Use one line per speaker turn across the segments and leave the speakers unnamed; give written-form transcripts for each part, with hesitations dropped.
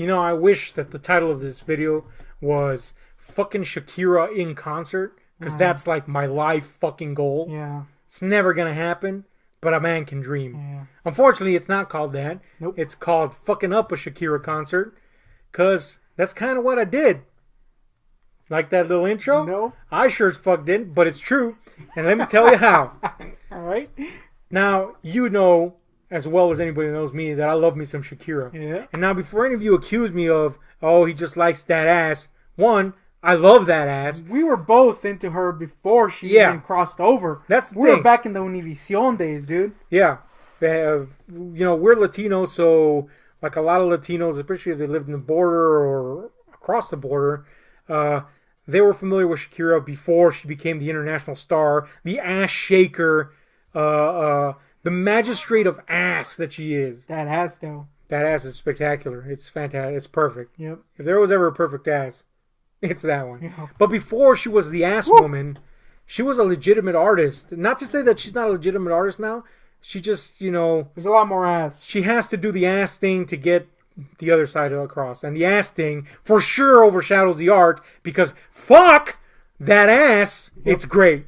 You know, I wish that the title of this video was fucking Shakira in concert, because that's like my life fucking goal.
Yeah.
It's never gonna happen, but a man can dream.
Yeah.
Unfortunately, it's not called that.
Nope.
It's called fucking up a Shakira concert, because that's kind of what I did. Like that little intro?
No.
I sure as fuck didn't, but it's true. And let me tell you how.
All right.
Now, you know as well as anybody that knows me that I love me some Shakira.
Yeah.
And now, before any of you accuse me of, oh, he just likes that ass, one, I love that ass.
We were both into her before she even crossed over.
That's the
we
thing.
were back in the Univision days, dude.
Yeah. You know, we're Latinos, so like a lot of Latinos, especially if they lived in the border or across the border, they were familiar with Shakira before she became the international star, the ass shaker, the magistrate of ass that she is.
That ass, though.
That ass is spectacular. It's fantastic. It's perfect.
Yep.
If there was ever a perfect ass, it's that one.
Yeah.
But before she was the ass woman, she was a legitimate artist. Not to say that she's not a legitimate artist now. She just, you know...
There's a lot more ass.
She has to do the ass thing to get the other side across. And the ass thing for sure overshadows the art because fuck that ass. Yep. It's great.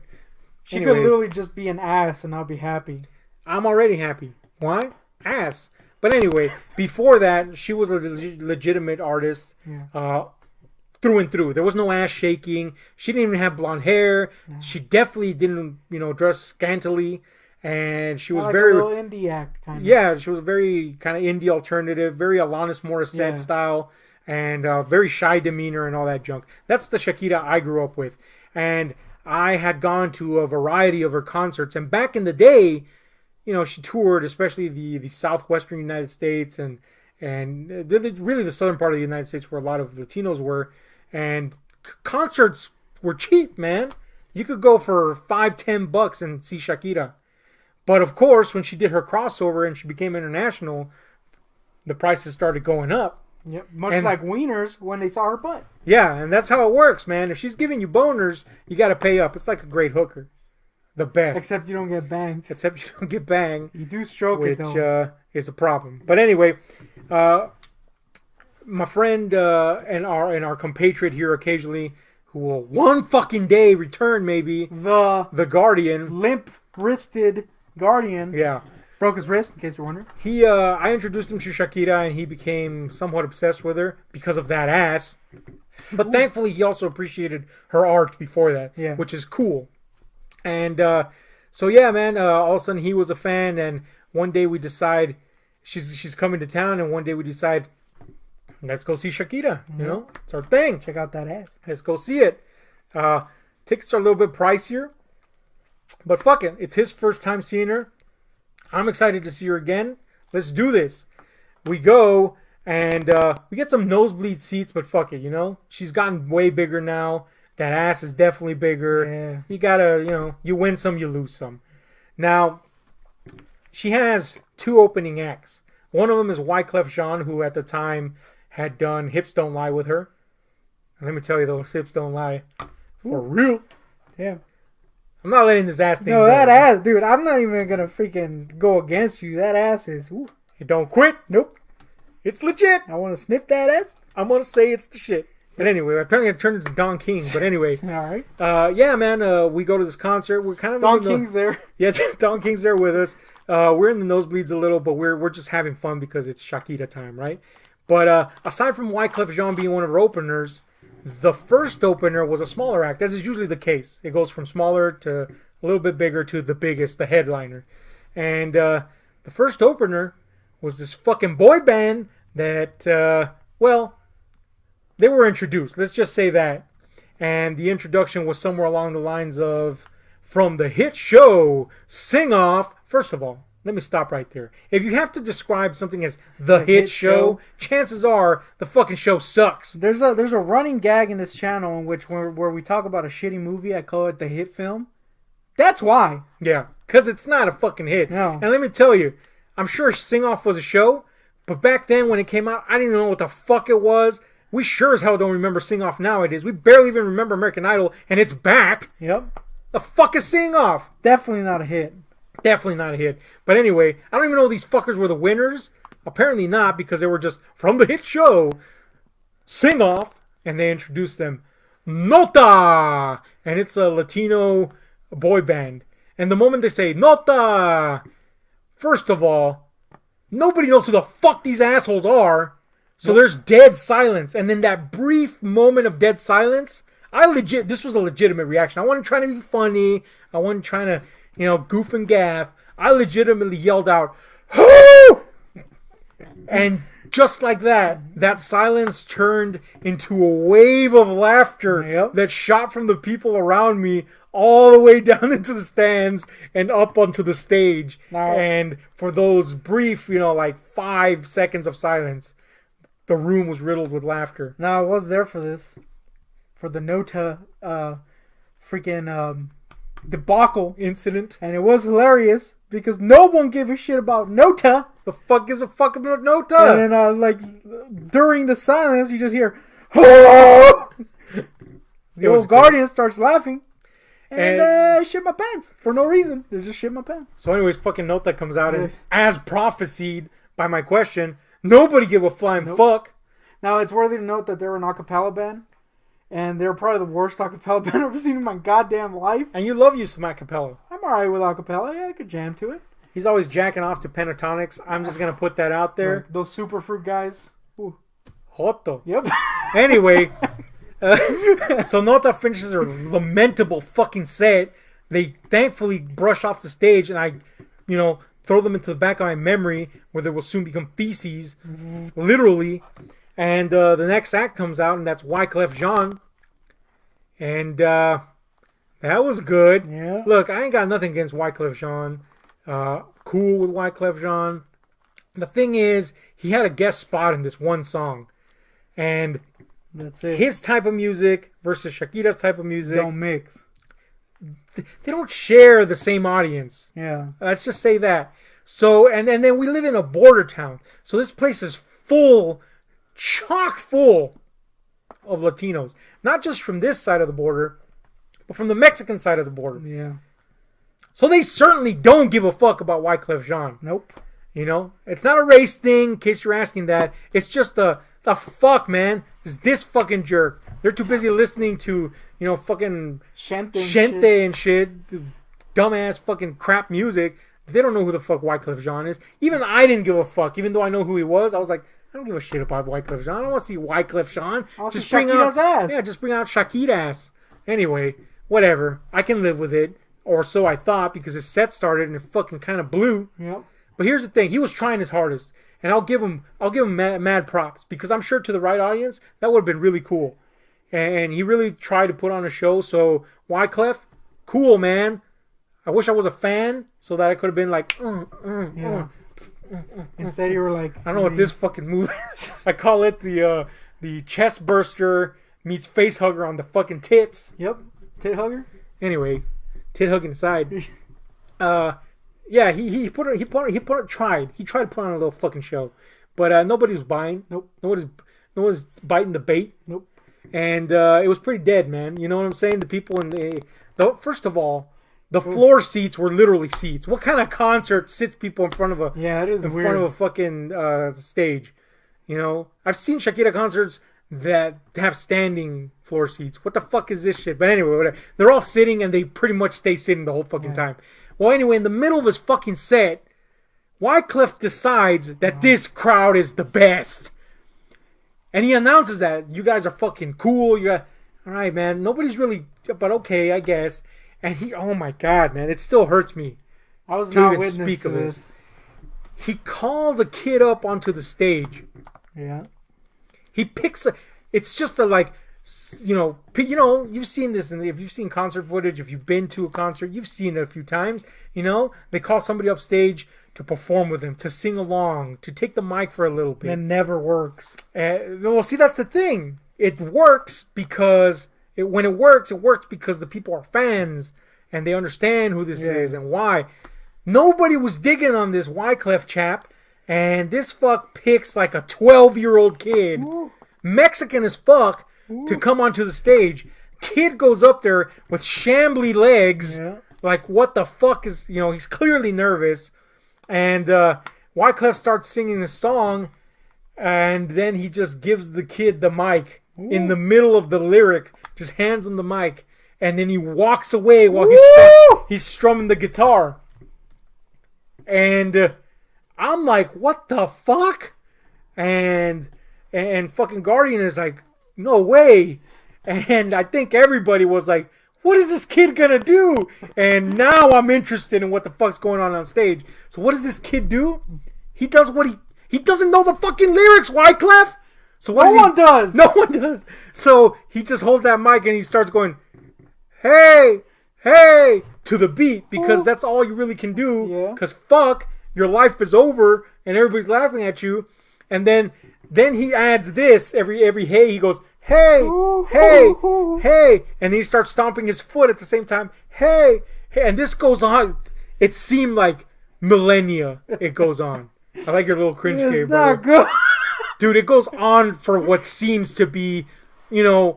She could literally just be an ass and I'll be happy.
I'm already happy. Why? Ass. But anyway, before that, she was a legitimate artist through and through. There was no ass shaking. She didn't even have blonde hair. Yeah. She definitely didn't, you know, dress scantily. And she was
like
very...
a little indie act, kind of.
Yeah, she was very kind of indie alternative, very Alanis Morissette style, and very shy demeanor and all that junk. That's the Shakira I grew up with. And I had gone to a variety of her concerts. And back in the day... You know, she toured, especially the southwestern United States and really the southern part of the United States where a lot of Latinos were. And concerts were cheap, man. You could go for $5-10 and see Shakira. But of course, when she did her crossover and she became international, the prices started going up.
Yep, much like wieners when they saw her butt.
Yeah, and that's how it works, man. If she's giving you boners, you got to pay up. It's like a great hooker. The best.
Except you don't get banged.
Except you don't get banged.
You do stroke it, though.
Which is a problem. But anyway, my friend and our compatriot here occasionally, who will one fucking day return maybe, the Guardian.
Limp-wristed Guardian.
Yeah.
Broke his wrist, in case you're wondering.
I introduced him to Shakira, and he became somewhat obsessed with her because of that ass. But thankfully, he also appreciated her art before that, which is cool. And so yeah, man. All of a sudden, he was a fan, and one day we decide she's coming to town, and one day we decide let's go see Shakira. You know, it's our thing.
Check out that ass.
Let's go see it. Tickets are a little bit pricier, but fuck it, it's his first time seeing her. I'm excited to see her again. Let's do this. We go and we get some nosebleed seats, but fuck it, you know, she's gotten way bigger now. That ass is definitely bigger.
Yeah.
You gotta, you know, you win some, you lose some. Now, she has two opening acts. One of them is Wyclef Jean, who at the time had done Hips Don't Lie with her. And let me tell you, those hips don't lie. For real.
Damn.
I'm not letting this ass thing go.
No, that ass, dude, I'm not even gonna freaking go against you. That ass is... Ooh.
It don't quit.
Nope.
It's legit.
I want to sniff that ass.
I'm gonna say it's the shit. But anyway, apparently I turned into Don King. But anyway,
all right.
Yeah, man. We go to this concert. We're kind of
Don King's there.
Yeah, Don King's there with us. We're in the nosebleeds a little, but we're just having fun because it's Shakira time, right? But aside from Wyclef Jean being one of our openers, the first opener was a smaller act, as is usually the case. It goes from smaller to a little bit bigger to the biggest, the headliner. And the first opener was this fucking boy band that, well, they were introduced. Let's just say that. And the introduction was somewhere along the lines of, from the hit show, Sing Off. First of all, let me stop right there. If you have to describe something as the hit show, chances are the fucking show sucks.
There's a running gag in this channel in which where we talk about a shitty movie, I call it the hit film. That's why.
Yeah, because it's not a fucking hit.
No.
And let me tell you, I'm sure Sing Off was a show, but back then when it came out, I didn't even know what the fuck it was. We sure as hell don't remember Sing Off nowadays. We barely even remember American Idol, and it's back.
Yep.
The fuck is Sing Off?
Definitely not a hit.
Definitely not a hit. But anyway, I don't even know these fuckers were the winners Apparently not, because they were just from the hit show Sing Off, and they introduced them Nota, and it's a Latino boy band. And the moment they say Nota, first of all, nobody knows who the fuck these assholes are. So there's dead silence, and then that brief moment of dead silence, this was a legitimate reaction. I wasn't trying to be funny. I wasn't trying to, goof and gaff. I legitimately yelled out, "Who?" And just like that, that silence turned into a wave of laughter that shot from the people around me all the way down into the stands and up onto the stage. And for those brief, 5 seconds of silence, the room was riddled with laughter.
Now, I was there for this. For the Nota freaking debacle
incident.
And it was hilarious because no one gave a shit about Nota.
The fuck gives a fuck about Nota?
And then, during the silence, you just hear, "Oh!" The old Guardian starts laughing. And I shit my pants for no reason. They just shit my pants.
So anyways, fucking Nota comes out, and as prophesied by my question, nobody give a flying fuck.
Now, it's worthy to note that they're an acapella band. And they're probably the worst acapella band I've ever seen in my goddamn life.
And you love you some acapella.
I'm alright with acapella. Yeah, I could jam to it.
He's always jacking off to pentatonics. I'm just going to put that out there.
Like those superfruit guys. Ooh.
Joto.
Yep.
Anyway, so Nota finishes her lamentable fucking set. They thankfully brush off the stage, and I, throw them into the back of my memory where they will soon become feces. Literally. And the next act comes out, and that's Wyclef Jean. And that was good.
Yeah.
Look, I ain't got nothing against Wyclef Jean. Cool with Wyclef Jean. The thing is, he had a guest spot in this one song. And
that's it.
His type of music versus Shakira's type of music
don't mix.
They don't share the same audience.
Yeah.
Let's just say that. So, and then we live in a border town. So this place is full, chock full of Latinos. Not just from this side of the border, but from the Mexican side of the border.
Yeah.
So they certainly don't give a fuck about Wyclef Jean.
Nope.
It's not a race thing, in case you're asking that. It's just the fuck, man. It's this fucking jerk. They're too busy listening to, fucking Gente and shit. Dumbass fucking crap music. They don't know who the fuck Wyclef Jean is. Even I didn't give a fuck. Even though I know who he was, I was like, I don't give a shit about Wyclef Jean. I don't want to see Wyclef Jean.
Just bring out ass.
Yeah, just bring out Shakira ass. Anyway, whatever. I can live with it. Or so I thought, because his set started and it fucking kind of blew.
Yep.
But here's the thing. He was trying his hardest. And I'll give him mad props. Because I'm sure to the right audience, that would have been really cool. And he really tried to put on a show. So, Wyclef, cool, man. I wish I was a fan so that I could have been like,
Instead, you were like,
I don't know what this fucking move is. I call it the chest burster meets face hugger on the fucking tits.
Yep, tit hugger.
Anyway, tit hugging aside, yeah, he tried to put on a little fucking show, but nobody was buying.
Nope.
Nobody's biting the bait.
Nope.
And it was pretty dead, man. You know what I'm saying? The people first of all, the floor seats were literally seats. What kind of concert sits people in front of front of a fucking stage? I've seen Shakira concerts that have standing floor seats. What the fuck is this shit? But anyway, whatever. They're all sitting and they pretty much stay sitting the whole fucking time. Well, anyway, in the middle of his fucking set, Wyclef decides that this crowd is the best. And he announces that you guys are fucking cool. All right, man. Nobody's really, but okay, I guess. And oh my God, man, it still hurts me.
I was not witness to this.
He calls a kid up onto the stage.
Yeah.
He picks it's just you've seen this, and if you've seen concert footage, if you've been to a concert, you've seen it a few times. They call somebody up stage to perform with them, to sing along, to take the mic for a little bit.
It never works.
Well, see, that's the thing. It works because when it works because the people are fans and they understand who this is and why. Nobody was digging on this Wyclef chap, and this fuck picks like a 12-year-old kid, Mexican as fuck, to come onto the stage. Kid goes up there with shambly legs, like what the fuck is, he's clearly nervous. And Wyclef starts singing the song, and then he just gives the kid the mic in the middle of the lyric. Just hands him the mic, and then he walks away while he's strumming the guitar. And I'm like, what the fuck? And fucking Guardian is like, no way. And I think everybody was like, what is this kid gonna do? And now I'm interested in what the fuck's going on stage. So what does this kid do? He does what he doesn't know the fucking lyrics, Wyclef. So what
no one does.
No one does. So he just holds that mic and he starts going, hey, hey, to the beat, because that's all you really can do.
Yeah.
Because fuck, your life is over and everybody's laughing at you. And then he adds this every hey, he goes, hey, hey, hey, and he starts stomping his foot at the same time. Hey, hey, and this goes on. It seemed like millennia. It goes on. I like your little cringe cave, brother.
Not good.
Dude, it goes on for what seems to be, a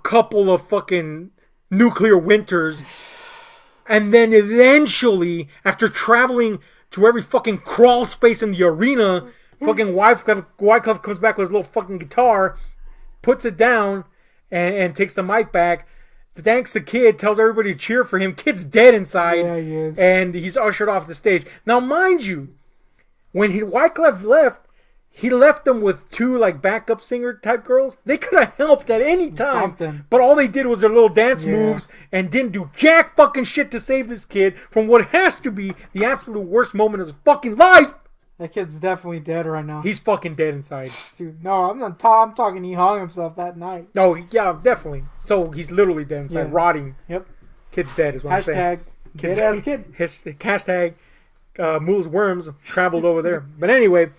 couple of fucking nuclear winters. And then eventually, after traveling to every fucking crawl space in the arena, fucking Wyclef comes back with his little fucking guitar, puts it down, and takes the mic back. Thanks the kid, tells everybody to cheer for him. Kid's dead inside.
Yeah, he is.
And he's ushered off the stage. Now, mind you, when Wyclef left, he left them with two like backup singer type girls. They could have helped at any time.
Something.
But all they did was their little dance moves and didn't do jack fucking shit to save this kid from what has to be the absolute worst moment of his fucking life.
That kid's definitely dead right now.
He's fucking dead inside.
Dude, no, I'm not. I'm talking. He hung himself that night.
Oh yeah, definitely. So he's literally dead inside, rotting.
Yep.
Kid's dead is what I'm saying.
Dead ass kid.
His hashtag Moo's worms traveled over there. But anyway,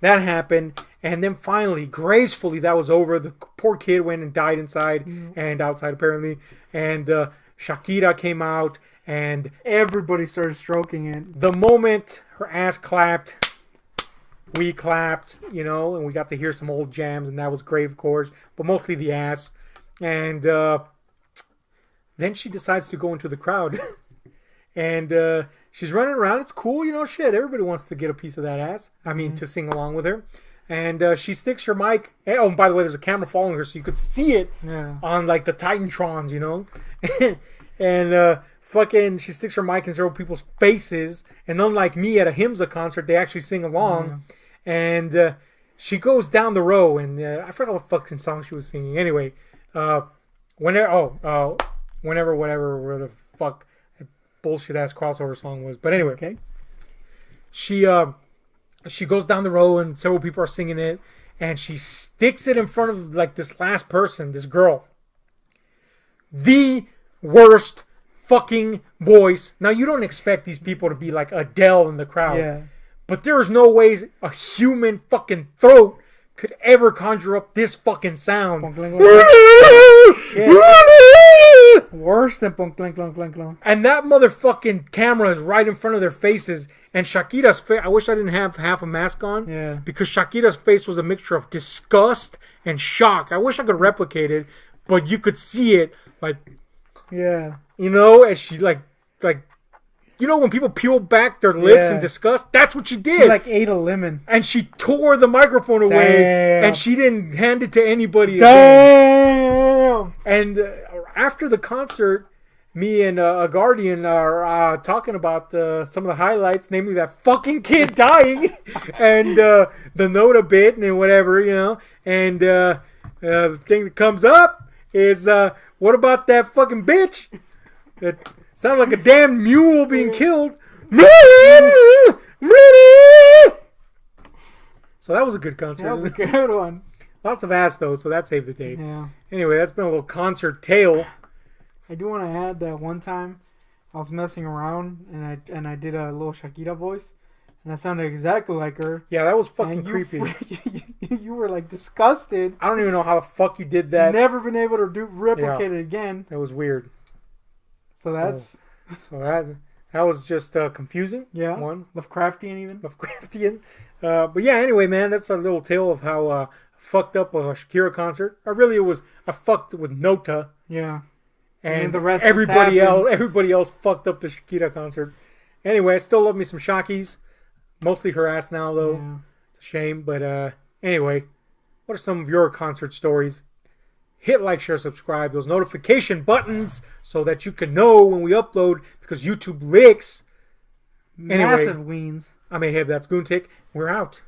that happened, and then finally, gracefully, that was over. The poor kid went and died inside and outside apparently, and Shakira came out, and
everybody started stroking it.
The moment her ass clapped, we clapped, and we got to hear some old jams, and that was great, of course, but mostly the ass. And then she decides to go into the crowd, and she's running around. It's cool, shit. Everybody wants to get a piece of that ass. I mean, to sing along with her. And she sticks her mic. Oh, and by the way, there's a camera following her, so you could see it on like the Titantrons, and fucking, she sticks her mic in several people's faces. And unlike me at a Himza concert, they actually sing along. And she goes down the row, and I forgot what fucking song she was singing. Anyway, whenever, whatever the fuck bullshit ass crossover song was. But anyway, she goes down the row, and several people are singing it, and she sticks it in front of like this last person, this girl. The worst fucking voice. Now, you don't expect these people to be like Adele in the crowd.
Yeah.
But there is no way a human fucking throat could ever conjure up this fucking sound.
Worse than plunk, plunk, plunk, plunk, plunk.
And that motherfucking camera is right in front of their faces. And Shakira's face, I wish I didn't have half a mask on.
Yeah.
Because Shakira's face was a mixture of disgust and shock. I wish I could replicate it, but you could see it like...
Yeah.
And she like when people peel back their lips in disgust, that's what she did.
She like ate a lemon.
And she tore the microphone away.
Damn.
And she didn't hand it to anybody
Damn.
again. And after the concert, me and a Guardian are talking about some of the highlights, namely that fucking kid dying and the Noda bit and whatever, And the thing that comes up is, what about that fucking bitch? That sounded like a damn mule being killed. So that was a good concert.
That was a good one.
Lots of ass though, so that saved the day.
Yeah.
Anyway, that's been a little concert tale.
I do want to add that one time I was messing around and I did a little Shakira voice, and I sounded exactly like her.
Yeah, that was fucking creepy.
You were like disgusted.
I don't even know how the fuck you did that.
Never been able to replicate it again.
It was weird.
So
that was just confusing.
Yeah.
One.
Lovecraftian even.
Lovecraftian. But yeah, anyway, man, that's a little tale of how fucked up a Shakira concert. I fucked with Nota.
Yeah.
And
the rest
everybody else fucked up the Shakira concert. Anyway, I still love me some Shakis. Mostly harassed now, though.
Yeah.
It's a shame. But anyway, what are some of your concert stories? Hit like, share, subscribe, those notification buttons so that you can know when we upload because YouTube licks. Anyway,
Massive weens.
I'm Ahab, that's Goontick. We're out.